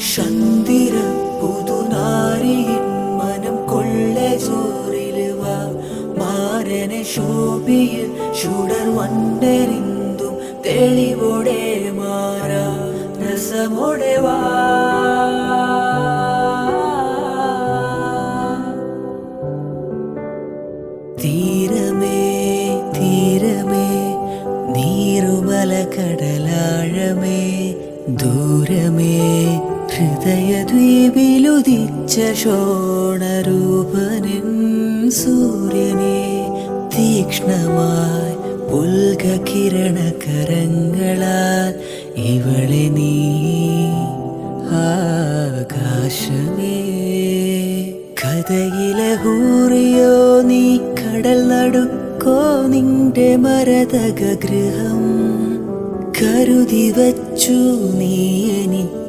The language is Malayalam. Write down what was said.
ചന്ദ്ര പുതുനാരിൻ മനം കൊള്ളെ ചോറിലുവ മാരനെ ശോഭിയിൽ ചുടർ വണ്ടരിന്തും തെളിവോടെ മാറാ രസമോടെ വാ തീരമേ തീരമേ നീരുമല കടലാഴമേ ദൂരമേ ഹൃദയദ്വീപിലുദിച്ച ശോണരൂപനിൻ സൂര്യനെ തീക്ഷ്ണമായി പുൽക കിരണകരങ്ങളാൽ ഇവളെ നീ ആകാശമേ കഥയിലെ ഹൂറിയോ നീ കടൽ നടുക്കോ നിന്റെ മരതക ഗൃഹം കരുതി വച്ചു നീ എനിക്ക്